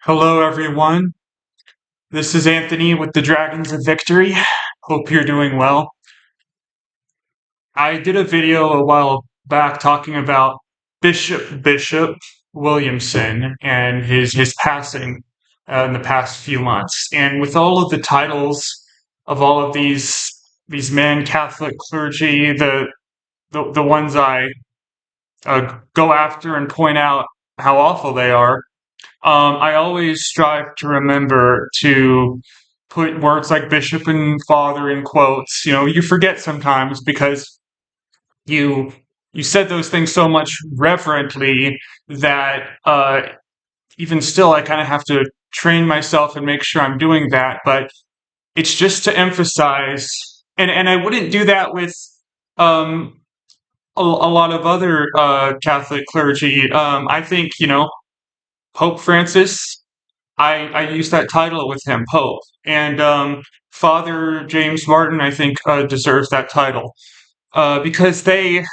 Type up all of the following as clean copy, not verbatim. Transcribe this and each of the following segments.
Hello, everyone. This is Anthony with the Dragons of Victory. Hope you're doing well. I did a video a while back talking about Bishop Williamson and his passing in the past few months. And with all of the titles of all of these men, Catholic clergy, the ones I go after and point out how awful they are, I always strive to remember to put words like bishop and father in quotes. You forget sometimes because you you said those things so much reverently that even still, I kind of have to train myself and make sure I'm doing that. But it's just to emphasize, and I wouldn't do that with um, a lot of other Catholic clergy. I think Pope Francis. I use that title with him, Pope. And Father James Martin, I think, deserves that title because they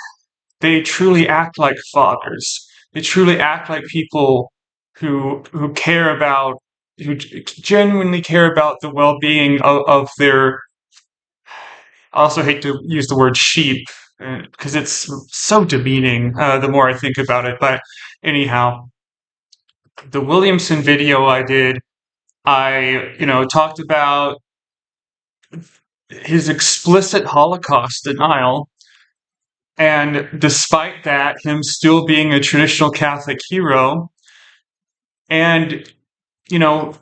truly act like fathers. They truly act like people who care about who genuinely care about the well-being of their. I also hate to use the word sheep because it's so demeaning. The more I think about it, but anyhow, the Williamson video I did, I talked about his explicit Holocaust denial, and despite that, him still being a traditional Catholic hero, and you know,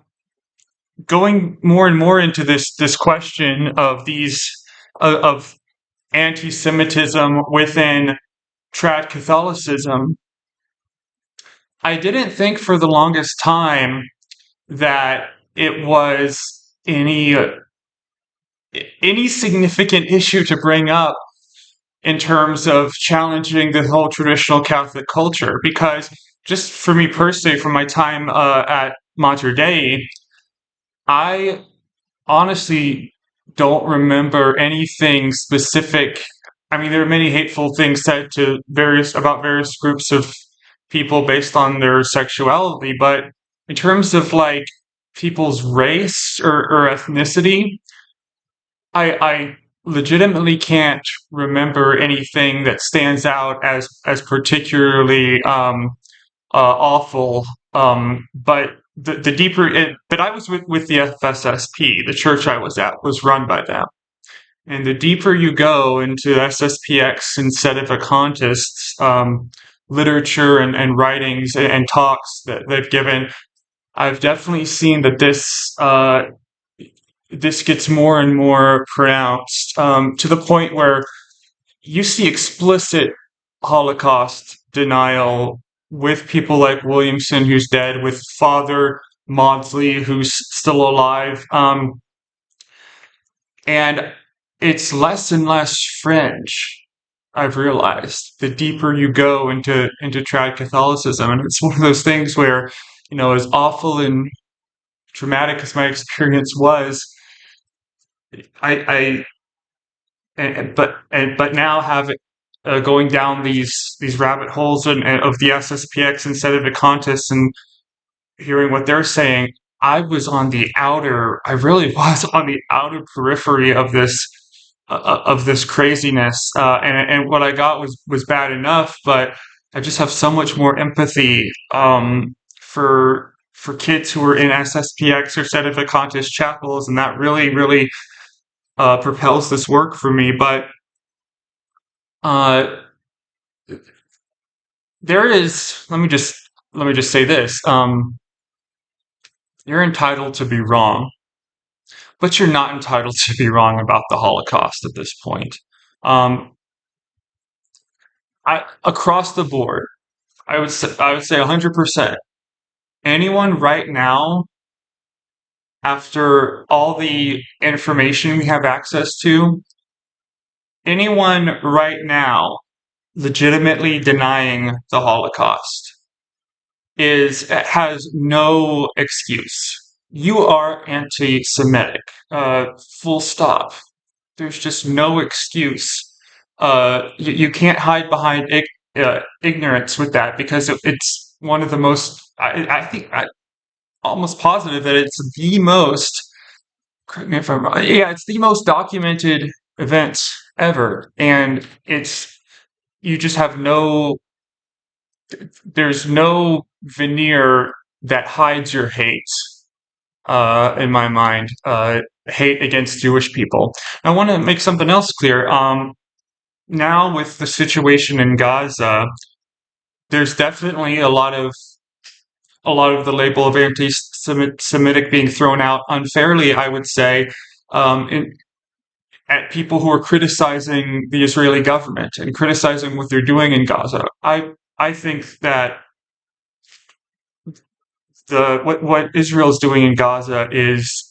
going more and more into this question of these of anti-Semitism within trad Catholicism. I didn't think for the longest time that it was any any significant issue to bring up in terms of challenging the whole traditional Catholic culture. Because just for me personally, from my time at Mater Dei, I honestly don't remember anything specific. I mean, there are many hateful things said to various groups of people based on their sexuality, but in terms of like people's race or ethnicity, I legitimately can't remember anything that stands out as particularly awful. But the deeper it, but I was with the FSSP. The church I was at was run by them. And the deeper you go into SSPX and Sedevacantist literature and writings and talks that they've given, I've definitely seen that this gets more and more pronounced to the point where you see explicit Holocaust denial with people like Williamson, who's dead, with Father Mawdsley, who's still alive. And it's less and less fringe, I've realized, the deeper you go into trad Catholicism. And it's one of those things where, as awful and traumatic as my experience was, I but now have it going down these rabbit holes of the SSPX instead of the contests and hearing what they're saying. I really was on the outer periphery of this craziness, and what I got was bad enough, but I just have so much more empathy for kids who are in SSPX or Sedevacantist chapels, and that really propels this work for me. But uh, there is. Let me just say this. You're entitled to be wrong, but you're not entitled to be wrong about the Holocaust at this point. Um, across the board, I would say 100%. Anyone right now, after all the information we have access to, anyone right now legitimately denying the Holocaust has no excuse. You are anti-Semitic. Full stop. There's just no excuse. You can't hide behind ignorance with that because it's one of the most. I think. almost positive that it's the most, correct me if I'm wrong, yeah, it's the most documented event ever. And you just have there's no veneer that hides your hate, in my mind, hate against Jewish people. I want to make something else clear. Now with the situation in Gaza, there's definitely a lot of the label of anti-Semitic being thrown out unfairly, I would say, in, at people who are criticizing the Israeli government and criticizing what they're doing in Gaza. I think that what Israel's doing in Gaza is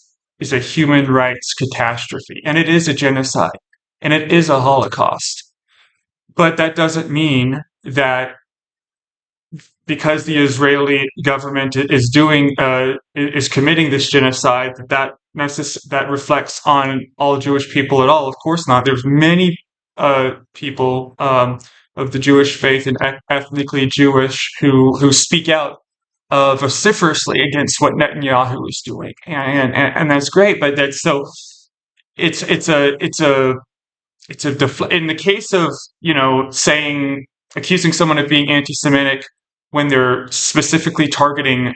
a human rights catastrophe, and it is a genocide, and it is a Holocaust. But that doesn't mean that because the Israeli government is committing this genocide, that reflects on all Jewish people at all. Of course not. There's many people of the Jewish faith and ethnically Jewish who speak out vociferously against what Netanyahu is doing, and that's great. But that's so it's a in the case of saying accusing someone of being anti-Semitic when they're specifically targeting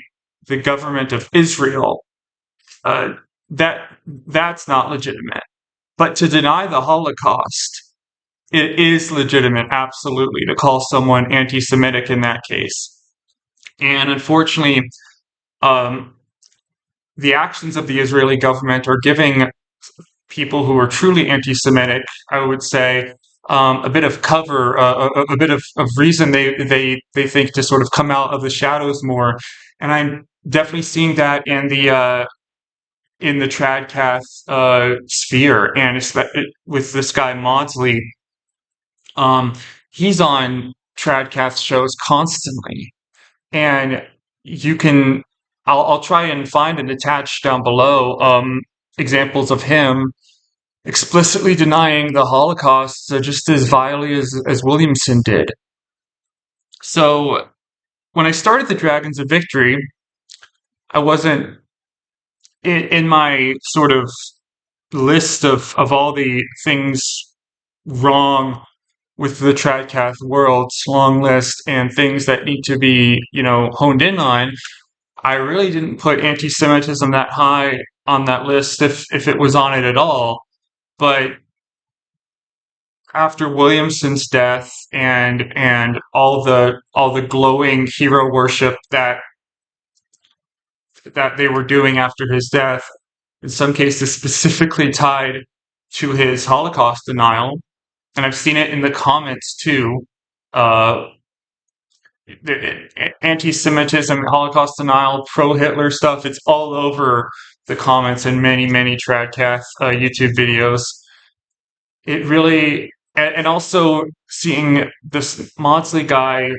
the government of Israel, uh, that's not legitimate. But to deny the Holocaust, it is legitimate, absolutely, to call someone anti-Semitic in that case. And unfortunately, um, the actions of the Israeli government are giving people who are truly anti-Semitic, I would say, a bit of cover, a bit of reason they think to sort of come out of the shadows more. And I'm definitely seeing that in the tradcath sphere, and with this guy Mawdsley. Um, he's on tradcath shows constantly, and you can. I'll try and find and attach down below examples of him explicitly denying the Holocaust, just as vilely as Williamson did. So when I started the Dragons of Victory, I wasn't in my sort of list of all the things wrong with the tradcath world's long list and things that need to be, honed in on. I really didn't put anti-Semitism that high on that list, if it was on it at all. But after Williamson's death and all the glowing hero worship that they were doing after his death, in some cases specifically tied to his Holocaust denial, and I've seen it in the comments too. Uh, Anti-Semitism, Holocaust denial, pro-Hitler stuff. It's all over the comments in many, many Tradcath YouTube videos. It really, and also seeing this Mawdsley guy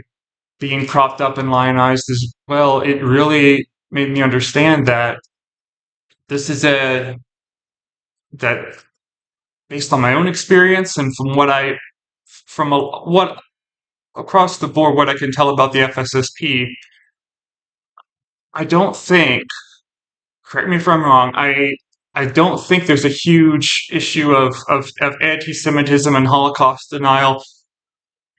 being propped up and lionized as well, it really made me understand that this is that based on my own experience and what across the board, what I can tell about the FSSP, I don't think, correct me if I'm wrong, I don't think there's a huge issue of anti-Semitism and Holocaust denial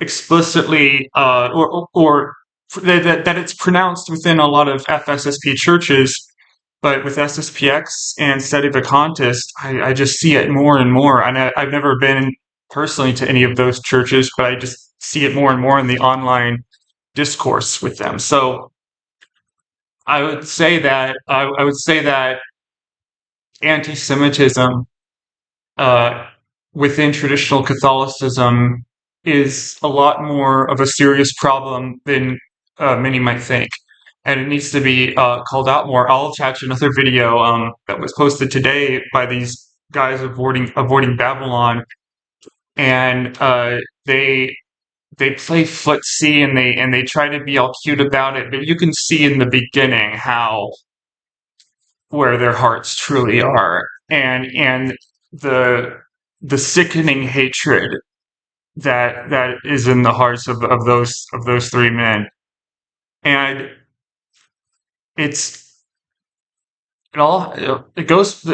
explicitly, or that it's pronounced within a lot of FSSP churches, but with SSPX and Sedevacantist, I just see it more and more. And I've never been personally to any of those churches, but I just see it more and more in the online discourse with them. So I would say that anti-Semitism uh, within traditional Catholicism is a lot more of a serious problem than many might think, and it needs to be called out more. I'll attach another video that was posted today by these guys avoiding Babylon, and they play footsie and they try to be all cute about it, but you can see in the beginning how where their hearts truly are, and the the sickening hatred that is in the hearts of those three men. And it's it goes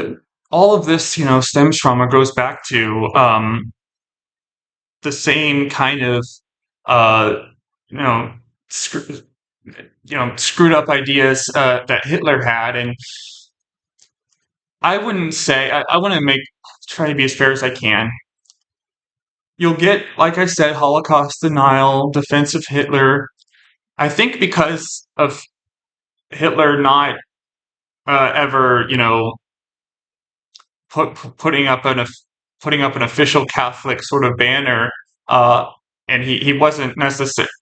all of this, stems from or goes back to the same kind of uh, you know screw, screwed up ideas that Hitler had. And I wouldn't say I want to make try to be as fair as I can. You'll get, like I said, Holocaust denial, defense of Hitler. I think because of Hitler not ever, put, putting up an putting up an official Catholic sort of banner, uh, and he wasn't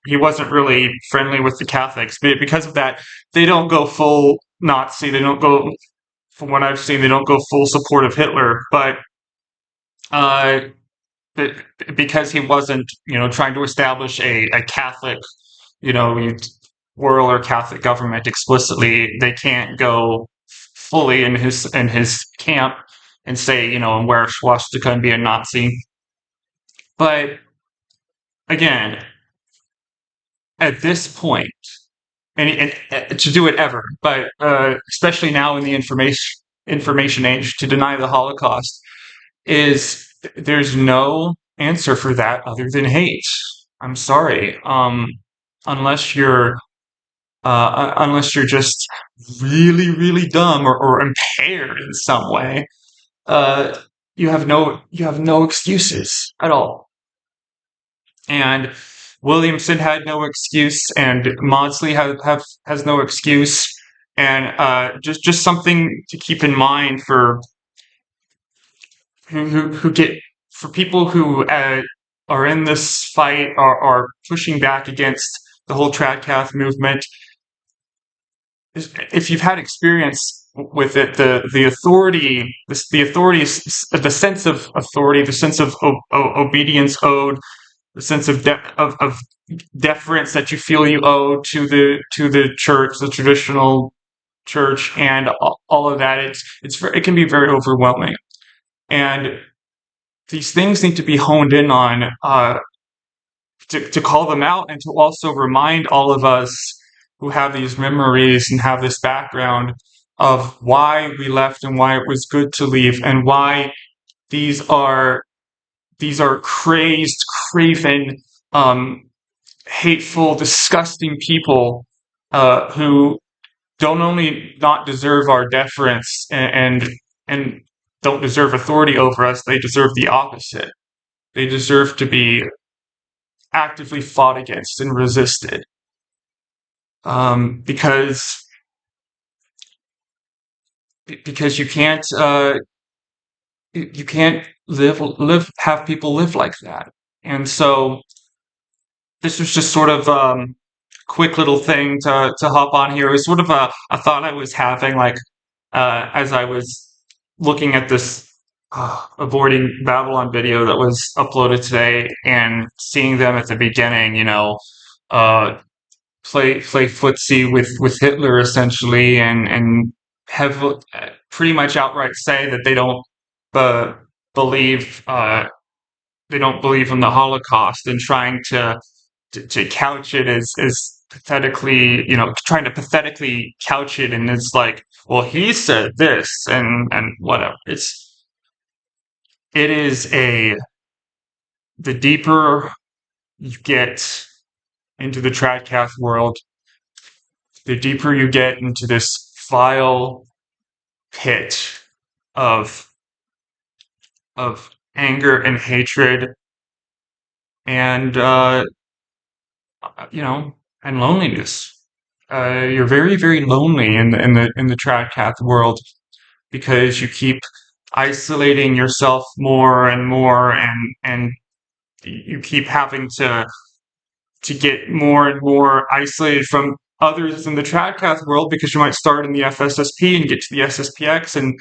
he wasn't really friendly with the Catholics. But because of that, they don't go full Nazi. They don't go, from what I've seen, they don't go full support of Hitler. Uh, but because he wasn't, trying to establish a Catholic, you know, world or Catholic government explicitly, they can't go fully in his camp and say, and wear a swastika and be a Nazi. But again, at this point, and to do it ever, but especially now in the information age, to deny the Holocaust is there's no answer for that other than hate. I'm sorry. Unless you're unless you're just really, really dumb or impaired in some way, uh, you have no excuses at all. And Williamson had no excuse, and Mawdsley has no excuse. And just something to keep in mind for who get for people who are in this fight, are pushing back against the whole tradcath movement. If you've had experience with it, the authority, the authority is the sense of authority, the sense of obedience owed, the sense of, of deference that you feel you owe to the church, the traditional church, and all of that. It can be very overwhelming, and these things need to be honed in on, to call them out, and to also remind all of us who have these memories and have this background of why we left and why it was good to leave, and why these are crazed, craven, um, hateful, disgusting people who don't only not deserve our deference and don't deserve authority over us, they deserve the opposite. They deserve to be actively fought against and resisted, because you can't live have people live like that. And so this was just sort of quick little thing to hop on here. It was sort of a thought I was having, like, as I was looking at this avoiding Babylon video that was uploaded today, and seeing them at the beginning, uh, play footsie with Hitler essentially, and have pretty much outright say that uh, believe they don't believe in the Holocaust, and trying to couch it as pathetically, trying to pathetically couch it, and it's like, well, he said this and whatever. It is the deeper you get into the tradcath world, the deeper you get into this vile pit of anger and hatred, and and loneliness. You're very, very lonely in the tradcath world, because you keep isolating yourself more and more, and you keep having to get more and more isolated from others in the tradcath world, because you might start in the FSSP and get to the SSPX, and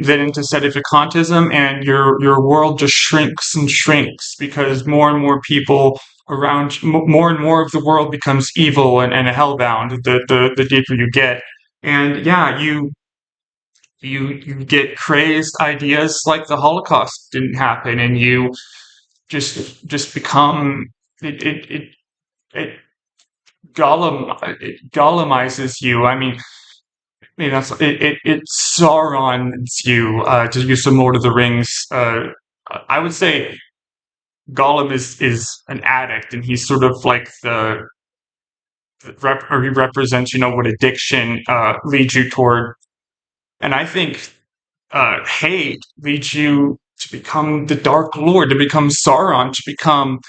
then into Sedevacantism, and your world just shrinks and shrinks, because more and more people around, more and more of the world becomes evil and hellbound, the deeper you get. And yeah, you get crazed ideas like the Holocaust didn't happen, and you just become, it it gollumizes you. I mean, it's Sauron's view, to use some Lord of the Rings. I would say Gollum is an addict, and he's sort of like or he represents, what addiction leads you toward. And I think hate leads you to become the Dark Lord, to become Sauron, to become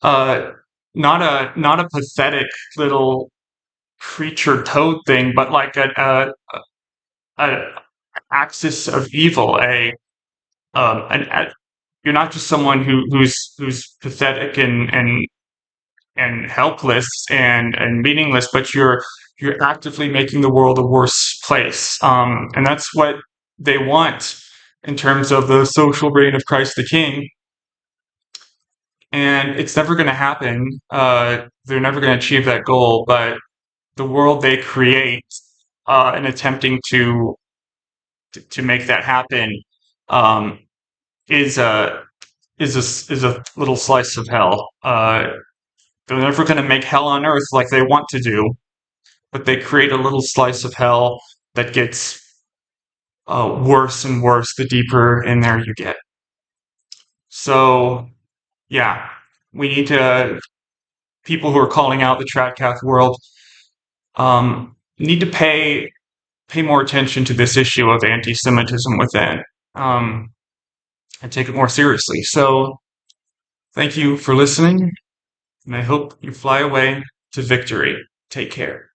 uh, not a pathetic little creature toad thing, but like a axis of evil. You're not just someone who's pathetic and helpless and meaningless, but you're actively making the world a worse place. And that's what they want in terms of the social reign of Christ the King. And it's never going to happen. They're never going to achieve that goal. But the world they create in attempting to make that happen um, is a is a little slice of hell. They're never going to make hell on earth like they want to do, but they create a little slice of hell that gets worse and worse the deeper in there you get. So, yeah, we need to, people who are calling out the tradcath world, need to pay more attention to this issue of anti-Semitism within, and take it more seriously. So, thank you for listening, and I hope you fly away to victory. Take care.